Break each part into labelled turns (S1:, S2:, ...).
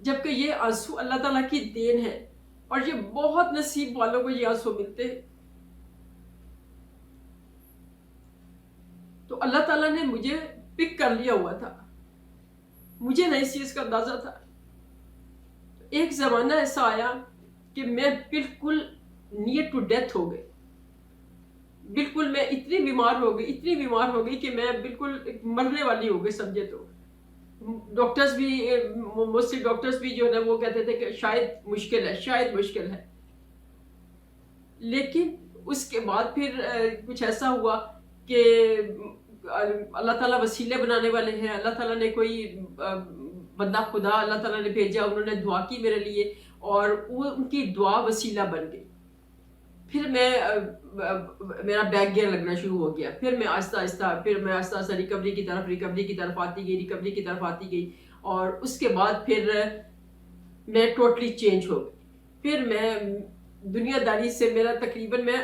S1: جبکہ یہ آنسو اللہ تعالیٰ کی دین ہے اور یہ بہت نصیب والوں کو یہ آنسو ملتے ہیں. تو اللہ تعالیٰ نے مجھے پک کر لیا ہوا تھا, مجھے نہیں اس چیز کا اندازہ تھا. ایک زمانہ ایسا آیا کہ میں بالکل نیئر ٹو ڈیتھ ہو گئی, بالکل میں اتنی بیمار ہو گئی کہ میں بالکل مرنے والی ہو گئی سمجھے تو. ڈاکٹرز بھی موسٹلی ڈاکٹرز بھی جو ہے وہ کہتے تھے کہ شاید مشکل ہے. لیکن اس کے بعد پھر کچھ ایسا ہوا کہ اللہ تعالیٰ وسیلے بنانے والے ہیں. اللہ تعالیٰ نے کوئی بندہ خدا اللہ تعالیٰ نے بھیجا, انہوں نے دعا کی میرے لیے اور وہ ان کی دعا وسیلہ بن گئی. پھر میرا بیک گیئر لگنا شروع ہو گیا. پھر میں آہستہ آہستہ ریکوری کی طرف آتی گئی اور اس کے بعد پھر میں ٹوٹلی چینج ہو گئی. پھر میں دنیا داری سے میرا تقریباً میں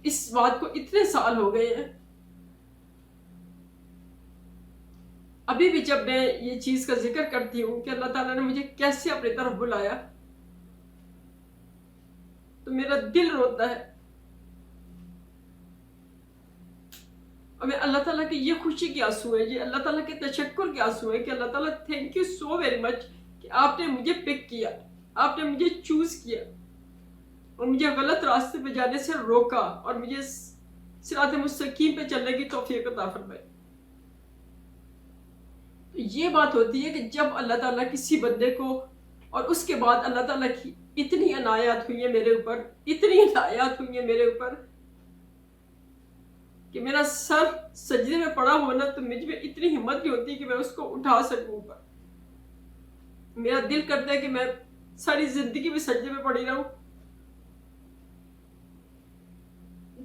S1: اس بات کو اتنے سال ہو گئے ہیں, ابھی بھی جب میں یہ چیز کا ذکر کرتی ہوں کہ اللہ تعالیٰ نے مجھے کیسے اپنی طرف بلایا تو میرا دل روتا ہے. اور میں اللہ تعالیٰ کی یہ خوشی کے آنسو ہیں, یہ اللہ تعالیٰ کے تشکر کے آنسو ہیں کہ اللہ تعالیٰ thank you so very much کہ آپ نے مجھے پک کیا, آپ نے مجھے چوز کیا اور مجھے غلط راستے پہ جانے سے روکا اور مجھے صراط مستقیم پہ چلنے کی توفیق عطا فرمائی. تو یہ بات ہوتی ہے کہ جب اللہ تعالیٰ کسی بندے کو, اور اس کے بعد اللہ تعالیٰ کی اتنی عنایات ہوئی ہیں میرے اوپر کہ میرا سر سجدے میں پڑا ہونا تو مجھ میں اتنی ہمت نہیں ہوتی کہ میں اس کو اٹھا سکوں اوپر. میرا دل کرتا ہے کہ میں ساری زندگی میں سجدے میں پڑی رہوں,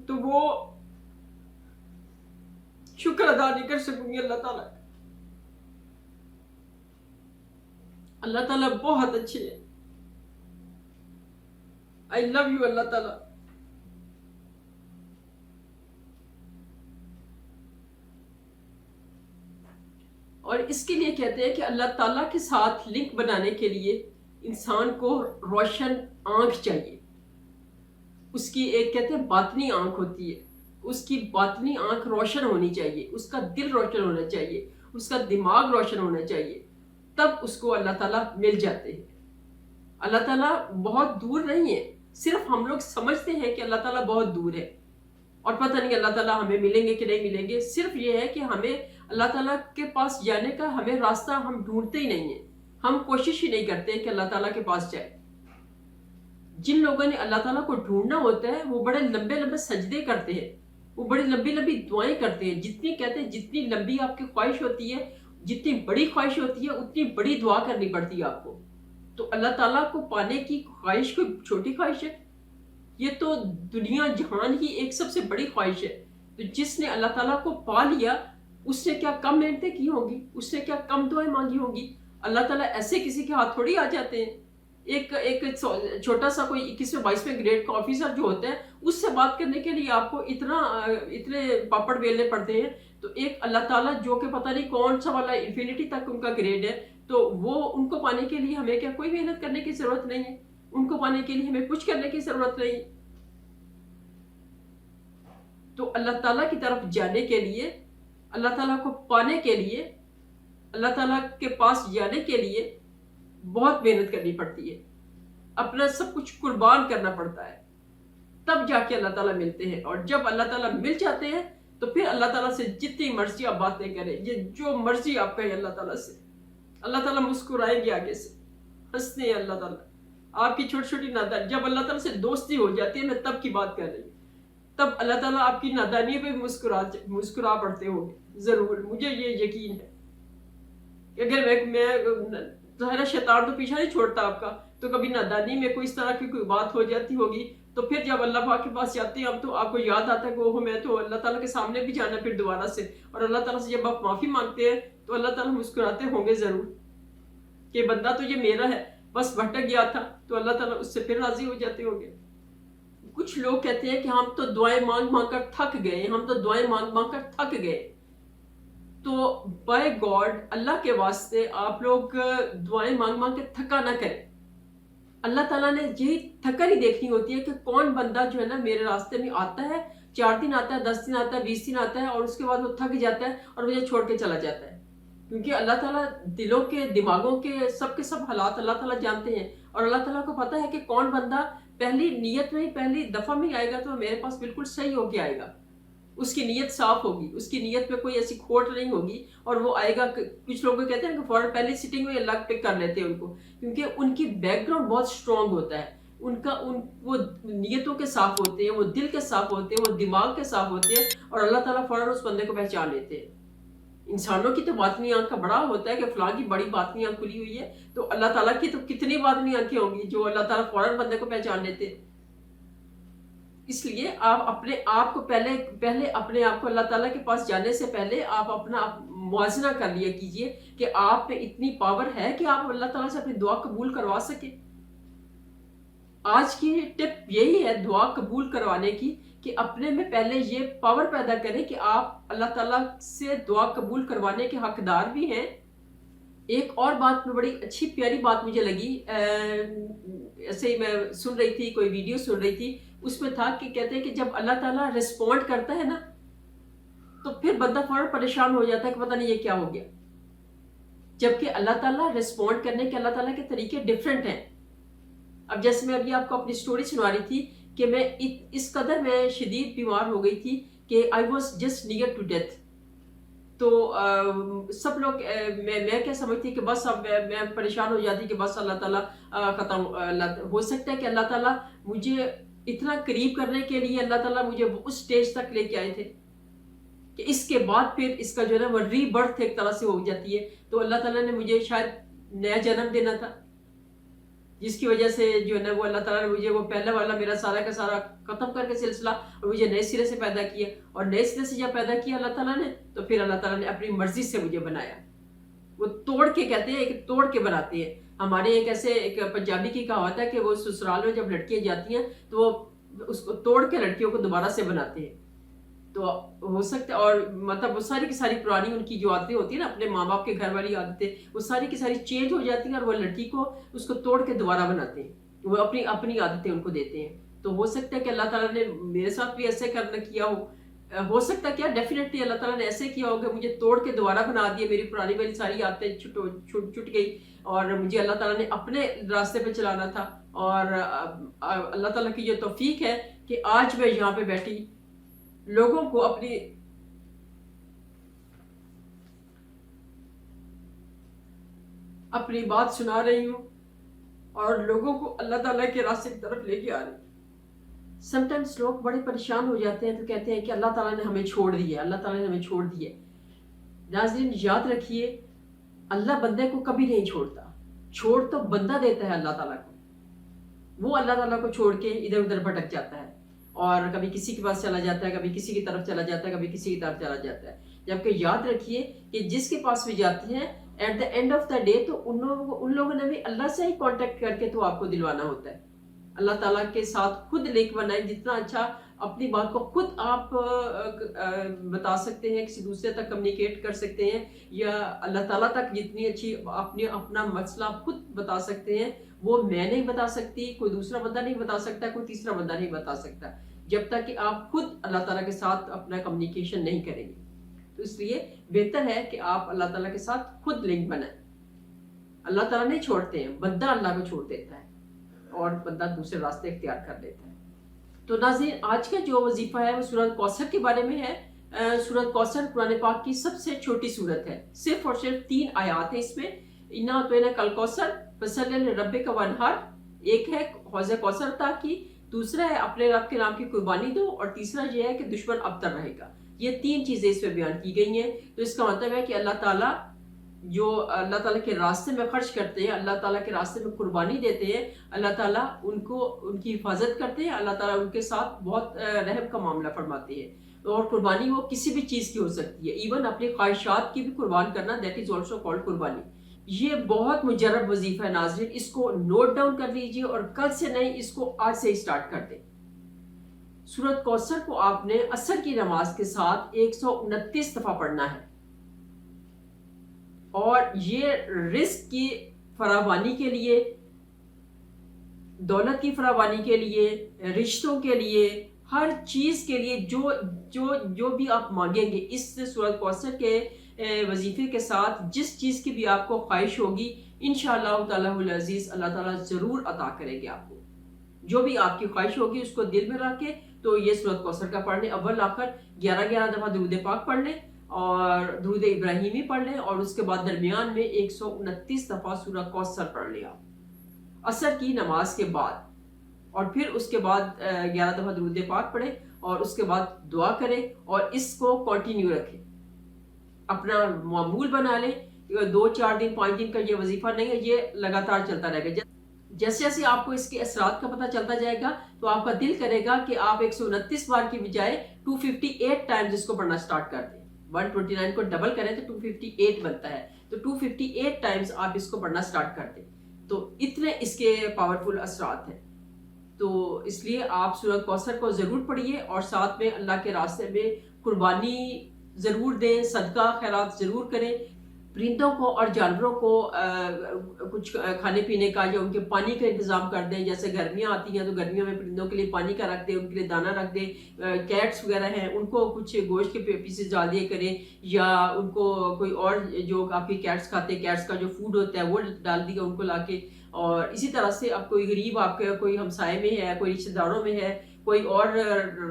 S1: تو وہ شکر ادا نہیں کر سکوں گی اللہ تعالیٰ. اللہ تعالیٰ بہت اچھے ہیں. I love you اللہ تعالیٰ. اور اس کے لیے کہتے ہیں کہ اللہ تعالیٰ کے ساتھ لنک بنانے کے لیے انسان کو روشن آنکھ چاہیے. اس کی ایک کہتے ہیں باطنی آنکھ ہوتی ہے, اس کی باطنی آنکھ روشن ہونی چاہیے, اس کا دل روشن ہونا چاہیے, اس کا دماغ روشن ہونا چاہیے, تب اس کو اللہ تعالیٰ مل جاتے ہیں. اللہ تعالیٰ بہت دور نہیں ہے, صرف ہم لوگ سمجھتے ہیں کہ اللہ تعالیٰ بہت دور ہے اور پتہ نہیں اللہ تعالیٰ ہمیں ملیں گے کہ نہیں ملیں گے. صرف یہ ہے کہ ہمیں اللہ تعالیٰ کے پاس جانے کا ہمیں راستہ ہم ڈھونڈتے ہی نہیں ہیں, ہم کوشش ہی نہیں کرتے کہ اللہ تعالیٰ کے پاس جائے. جن لوگوں نے اللہ تعالیٰ کو ڈھونڈنا ہوتا ہے وہ بڑے لمبے سجدے کرتے ہیں, وہ بڑی لمبی دعائیں کرتے ہیں. جتنی کہتے ہیں جتنی لمبی آپ کی خواہش ہوتی ہے, جتنی بڑی خواہش ہوتی ہے, اتنی بڑی دعا کرنی پڑتی ہے آپ کو. تو اللہ تعالیٰ کو پانے کی خواہش کوئی چھوٹی خواہش ہے؟ یہ تو دنیا جہان ہی ایک سب سے بڑی خواہش ہے. تو جس نے اللہ تعالیٰ کو پا لیا اس نے کیا کم محنتیں کی ہوں گی, اس نے کیا کم دعائیں مانگی ہوں گی. اللہ تعالیٰ ایسے کسی کے ہاتھ تھوڑی آ جاتے ہیں. ایک چھوٹا سا کوئی 21ویں 22ویں گریڈ کا آفیسر جو ہوتا ہے اس سے بات کرنے کے لیے آپ کو اتنے پاپڑ بیلنے پڑتے ہیں. تو ایک اللہ تعالیٰ جو کہ پتہ نہیں کون سا والا انفینٹی تک ان کا گریڈ ہے, تو وہ ان کو پانے کے لیے ہمیں کیا کوئی محنت کرنے کی ضرورت نہیں ہے, ان کو پانے کے لیے ہمیں کچھ کرنے کی ضرورت نہیں ہے. تو اللہ تعالیٰ کی طرف جانے کے لیے, اللہ تعالیٰ کو پانے کے لیے, اللہ تعالیٰ کے پاس جانے کے لیے بہت محنت کرنی پڑتی ہے, اپنا سب کچھ قربان کرنا پڑتا ہے, تب جا کے اللہ تعالیٰ ملتے ہیں. اور جب اللہ تعالیٰ مل جاتے ہیں تو پھر اللہ تعالیٰ سے جتنی مرضی آپ باتیں کریں, یہ جو مرضی آپ کہیں اللہ تعالیٰ سے, اللہ تعالیٰ مسکرائیں گے آگے سے, ہنستے ہیں اللہ تعالیٰ. آپ کی چھوٹی چھوٹی نادانی, جب اللہ تعالیٰ سے دوستی ہو جاتی ہے, میں تب کی بات کر رہی ہوں, تب اللہ تعالیٰ آپ کی نادانی پہ مسکرا پڑتے ہوں گے ضرور. مجھے یہ یقین ہے کہ اگر میں ظاہر شیطان تو پیچھا نہیں چھوڑتا آپ کا, تو کبھی نادانی میں کوئی اس طرح کی کوئی بات ہو جاتی ہوگی, تو پھر جب اللہ پاک کے پاس جاتے ہیں اب تو آپ کو یاد آتا ہے کہ وہ میں تو اللہ تعالیٰ کے سامنے بھی جانا پھر دوبارہ سے, اور اللہ تعالیٰ سے جب آپ معافی مانگتے ہیں تو اللہ تعالیٰ مسکراتے ہوں گے ضرور کہ بندہ تو یہ میرا ہے, بس بھٹک گیا تھا, تو اللہ تعالیٰ اس سے پھر راضی ہو جاتے ہوں گے. کچھ لوگ کہتے ہیں کہ ہم تو دعائیں مانگ مانگ کر تھک گئے, تو بائی گاڈ اللہ کے واسطے آپ لوگ دعائیں مانگ مانگ کے تھکا نہ کریں. اللہ تعالیٰ نے یہی تھکن ہی دیکھنی ہوتی ہے کہ کون بندہ جو ہے نا میرے راستے میں آتا ہے, 4 دن آتا ہے, 10 دن آتا ہے, 20 دن آتا ہے, اور اس کے بعد وہ تھک جاتا ہے اور مجھے چھوڑ کے چلا جاتا ہے. کیونکہ اللہ تعالیٰ دلوں کے دماغوں کے سب حالات اللہ تعالیٰ جانتے ہیں, اور اللہ تعالیٰ کو پتہ ہے کہ کون بندہ پہلی نیت میں پہلی دفعہ میں آئے گا تو میرے پاس بالکل صحیح ہو کے آئے گا, اس کی نیت صاف ہوگی, اس کی نیت میں کوئی ایسی کھوٹ نہیں ہوگی, اور وہ آئے گا. کچھ لوگ کہتے ہیں کہ فوراً پہلی سٹنگ میں اللہ پک کر لیتے ہیں ان کو, کیونکہ ان کی بیک گراؤنڈ بہت اسٹرانگ ہوتا ہے, وہ نیتوں کے صاف ہوتے ہیں, وہ دل کے صاف ہوتے ہیں, وہ دماغ کے صاف ہوتے ہیں, اور اللہ تعالیٰ فوراً اس بندے کو پہچان لیتے ہیں. انسانوں کی تو باطنی آنکھ کا بڑا ہوتا ہے کہ فلاں کی بڑی باطنی آنکھ کھلی ہوئی ہے, تو اللہ تعالیٰ کی تو کتنی باطنی آنکھیں ہوں گی جو اللہ تعالیٰ فوراً بندے کو پہچان لیتے ہیں. اس لیے آپ اپنے آپ کو پہلے اپنے آپ کو اللہ تعالیٰ کے پاس جانے سے پہلے آپ اپنا موازنہ کر لیا کیجئے کہ آپ پہ اتنی پاور ہے کہ آپ اللہ تعالیٰ سے اپنی دعا قبول کروا سکیں. آج کی ٹپ یہی ہے دعا قبول کروانے کی کہ اپنے میں پہلے یہ پاور پیدا کریں کہ آپ اللہ تعالیٰ سے دعا قبول کروانے کے حقدار بھی ہیں. ایک اور بات میں بڑی اچھی پیاری بات مجھے لگی, ایسے ہی میں سن رہی تھی, کوئی ویڈیو سن رہی تھی, اس میں تھا کہ کہتے ہیں کہ جب اللہ تعالیٰ ریسپونڈ کرتا ہے نا تو پھر بندہ فوراً پریشان ہو جاتا ہے کہ پتہ نہیں یہ کیا ہو گیا, جبکہ اللہ تعالیٰ ریسپونڈ کرنے کے اللہ تعالیٰ کے طریقے ڈیفرنٹ ہیں. اب جیسے میں ابھی آپ کو اپنی سٹوری سنا رہی تھی کہ میں اس قدر میں شدید بیمار ہو گئی تھی کہ I was just near to death. تو سب لوگ میں کیا سمجھتی کہ بس اب میں پریشان ہو جاتی کہ بس اللہ تعالیٰ ختم, ہو سکتا ہے کہ اللہ تعالیٰ مجھے اتنا قریب کرنے کے لیے اللہ تعالیٰ مجھے اس سٹیج تک لے کے آئے تھے کہ اس کے بعد پھر اس کا جو ہے نا وہ ری برتھ ایک طرح سے ہو جاتی ہے. تو اللہ تعالیٰ نے مجھے شاید نیا جنم دینا تھا, جس کی وجہ سے جو ہے نا وہ اللہ تعالیٰ نے مجھے وہ پہلا والا میرا سارا کا سارا ختم کر کے سلسلہ اور مجھے نئے سرے سے پیدا کیا, اور نئے سرے سے جب پیدا کیا اللہ تعالیٰ نے تو پھر اللہ تعالیٰ نے اپنی مرضی سے مجھے بنایا. وہ توڑ کے کہتے ہیں کہ توڑ کے بناتے ہیں. ہمارے ایک ایسے ایک پنجابی کی کہاوت ہے کہ وہ سسرال میں جب لڑکیاں جاتی ہیں تو وہ اس کو توڑ کے لڑکیوں کو دوبارہ سے بناتے ہیں. تو ہو سکتا ہے, اور مطلب وہ ساری کی ساری پرانی ان کی جو عادتیں ہوتی ہیں نا اپنے ماں باپ کے گھر والی عادتیں, وہ ساری کی ساری چینج ہو جاتی ہیں, اور وہ لڑکی کو اس کو توڑ کے دوبارہ بناتے ہیں, وہ اپنی عادتیں ان کو دیتے ہیں. تو ہو سکتا ہے کہ اللہ تعالیٰ نے میرے ساتھ بھی ایسے کرنا کیا ہو سکتا ہے کیا ڈیفینیٹلی اللہ تعالیٰ نے ایسے کیا ہو کہ مجھے توڑ کے دوبارہ بنا دیا, میری پرانی والی ساری عادتیں چھٹ گئی, اور مجھے اللہ تعالیٰ نے اپنے راستے پہ چلانا تھا. اور اللہ تعالیٰ کی جو توفیق ہے کہ آج میں یہاں پہ بیٹھی لوگوں کو اپنی بات سنا رہی ہوں اور لوگوں کو اللہ تعالیٰ کے راستے کی طرف لے کے آ رہی ہوں. سم ٹائمس لوگ بڑے پریشان ہو جاتے ہیں تو کہتے ہیں کہ اللہ تعالیٰ نے ہمیں چھوڑ دیا, اللہ تعالیٰ نے ہمیں چھوڑ دیا. ناظرین یاد رکھیے اللہ بندے کو کبھی نہیں چھوڑتا, چھوڑ تو بندہ دیتا ہے اللہ تعالیٰ کو. وہ اللہ تعالیٰ کو چھوڑ کے ادھر ادھر بھٹک جاتا ہے اور کبھی کسی کے پاس چلا جاتا ہے, کبھی کسی کی طرف چلا جاتا ہے, کبھی کسی کی طرف چلا جاتا ہے. جبکہ یاد رکھیے کہ جس کے پاس بھی جاتے ہیں at the end of the day تو ان لوگوں نے بھی اللہ سے ہی کانٹیکٹ کر کے تو آپ کو دلوانا ہوتا ہے. اللہ تعالیٰ کے ساتھ خود لنک بنائیں, جتنا اچھا اپنی بات کو خود آپ بتا سکتے ہیں, کسی دوسرے تک کمیونیکیٹ کر سکتے ہیں, یا اللہ تعالیٰ تک جتنی اچھی اپنا مسئلہ خود بتا سکتے ہیں, وہ میں نہیں بتا سکتی, کوئی دوسرا بندہ نہیں بتا سکتا, کوئی تیسرا بندہ نہیں بتا سکتا, جب تک کہ آپ خود اللہ تعالیٰ کے ساتھ اپنا کمیونیکیشن نہیں کریں گے. تو اس لیے بہتر ہے کہ آپ اللہ تعالیٰ کے ساتھ خود لنک بنائیں. اللہ تعالیٰ نہیں چھوڑتے ہیں, بندہ اللہ کو چھوڑ دیتا ہے اور بندہ دوسرے راستے اختیار کر لیتا ہے. تو ناظرین آج کا جو وظیفہ ہے وہ سورۃ کوثر کے بارے میں ہے. سورۃ کوثر قرآن پاک کی سب سے چھوٹی سورت ہے, صرف اور صرف 3 آیات ہیں اس میں. انا اعطیناک الکوثر فصلی لربک وانحر, ایک ہے حوض کوثر عطا کی, دوسرا ہے اپنے رب کے نام کی قربانی دو, اور تیسرا یہ ہے کہ دشمن ابتر رہے گا. یہ 3 چیزیں اس میں بیان کی گئی ہیں. تو اس کا مطلب ہے کہ اللہ تعالیٰ جو اللہ تعالیٰ کے راستے میں خرچ کرتے ہیں, اللہ تعالیٰ کے راستے میں قربانی دیتے ہیں, اللہ تعالیٰ ان کی حفاظت کرتے ہیں, اللہ تعالیٰ ان کے ساتھ بہت رحم کا معاملہ فرماتے ہیں. اور قربانی وہ کسی بھی چیز کی ہو سکتی ہے, ایون اپنی خواہشات کی بھی قربان کرنا, دیٹ از آلسو کالڈ قربانی. یہ بہت مجرب وظیفہ ہے ناظرین, اس کو نوٹ ڈاؤن کر لیجئے اور کل سے نہیں, اس کو آج سے ہی سٹارٹ کر دیں. سورۃ کوثر کو آپ نے عصر کی نماز کے ساتھ 129 دفعہ پڑھنا ہے. اور یہ رزق کی فراوانی کے لیے، دولت کی فراوانی کے لیے، رشتوں کے لیے، ہر چیز کے لیے جو بھی آپ مانگیں گے اس سورۃ کوثر کے وظیفے کے ساتھ، جس چیز کی بھی آپ کو خواہش ہوگی انشاءاللہ تعالیٰ العزیز اللہ تعالیٰ ضرور عطا کریں گے آپ کو. جو بھی آپ کی خواہش ہوگی اس کو دل میں رکھ کے تو یہ سورۃ کوثر کا پڑھ لیں. اول آخر 11 دفعہ درود پاک پڑھ لیں اور درود ابراہیمی پڑھ لیں، اور اس کے بعد درمیان میں 129 دفعہ سورہ کوثر پڑھ لیں آپ عصر کی نماز کے بعد. اور پھر اس کے بعد 11 دفعہ درود پاک پڑھیں اور اس کے بعد دعا کریں اور اس کو کنٹینیو رکھیں، اپنا معمول بنا لیں. 2-4 دن 5 دن کا یہ وظیفہ نہیں ہے، یہ لگاتار چلتا رہے گا. جیسے جیسے آپ کو اس کے اثرات کا پتہ چلتا جائے گا تو آپ کا دل کرے گا کہ آپ 129 بار کی بجائے 258 ٹائمز اس کو پڑھنا سٹارٹ کر دیں. 129 کو ڈبل کریں تو 258 بنتا ہے، تو 258 ٹائمز آپ اس کو پڑھنا سٹارٹ کر دیں. تو اتنے اس کے پاورفل اثرات ہیں. تو اس لیے آپ سورۃ کوثر کو ضرور پڑھیے اور ساتھ میں اللہ کے راستے میں قربانی ضرور دیں، صدقہ خیرات ضرور کریں. پرندوں کو اور جانوروں کو کچھ کھانے پینے کا یا ان کے پانی کا انتظام کر دیں. جیسے گرمیاں آتی ہیں تو گرمیوں میں پرندوں کے لیے پانی کا رکھ دیں، ان کے لیے دانہ رکھ دیں. کیٹس وغیرہ ہیں ان کو کچھ گوشت کے پیسز ڈال دیا کریں، یا ان کو کوئی اور جو آپ کی کیٹس کھاتے ہیں کیٹس کا جو فوڈ ہوتا ہے وہ ڈال دیا ان کو لا کے. اور اسی طرح سے اب کوئی غریب آپ کے کوئی ہمسائے میں ہے، کوئی رشتہ داروں میں ہے، کوئی اور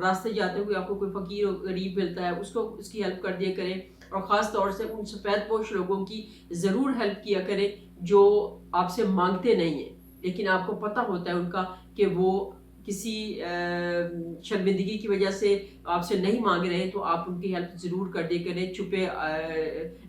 S1: راستے جاتے ہوئے آپ کو کوئی فقیر غریب ملتا ہے اس کی ہیلپ کر دیا کریں. اور خاص طور سے ان سفید پوش لوگوں کی ضرور ہیلپ کیا کریں جو آپ سے مانگتے نہیں ہیں لیکن آپ کو پتہ ہوتا ہے ان کا کہ وہ کسی شرمندگی کی وجہ سے آپ سے نہیں مانگ رہے، تو آپ ان کی ہیلپ ضرور کر دیا کریں. چھپے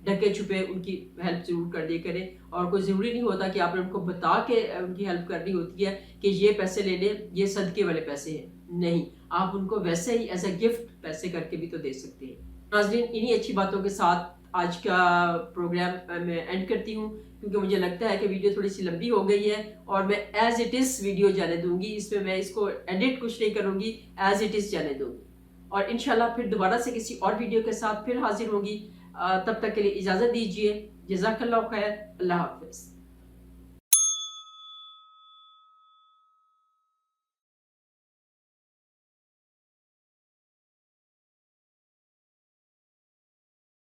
S1: ڈھکے چھپے ان کی ہیلپ ضرور کر دیا کریں. اور کوئی ضروری نہیں ہوتا کہ آپ نے ان کو بتا کے ان کی ہیلپ کرنی ہوتی ہے کہ یہ پیسے لے لیں، یہ صدقے والے پیسے ہیں. نہیں، آپ ان کو ویسے ہی ایز اے گفٹ پیسے کر کے بھی تو دے سکتے ہیں. ناظرین، انہی اچھی باتوں کے ساتھ آج کا پروگرام میں اینڈ کرتی ہوں، کیونکہ مجھے لگتا ہے کہ ویڈیو تھوڑی سی لمبی ہو گئی ہے اور میں ایز اٹ از ویڈیو جانے دوں گی. اس میں اس کو ایڈٹ کچھ نہیں کروں گی، ایز اٹ از جانے دوں گی. اور انشاءاللہ پھر دوبارہ سے کسی اور ویڈیو کے ساتھ پھر حاضر ہوں گی. تب تک کے لیے اجازت دیجیے. جزاک اللہ خیر. اللہ حافظ.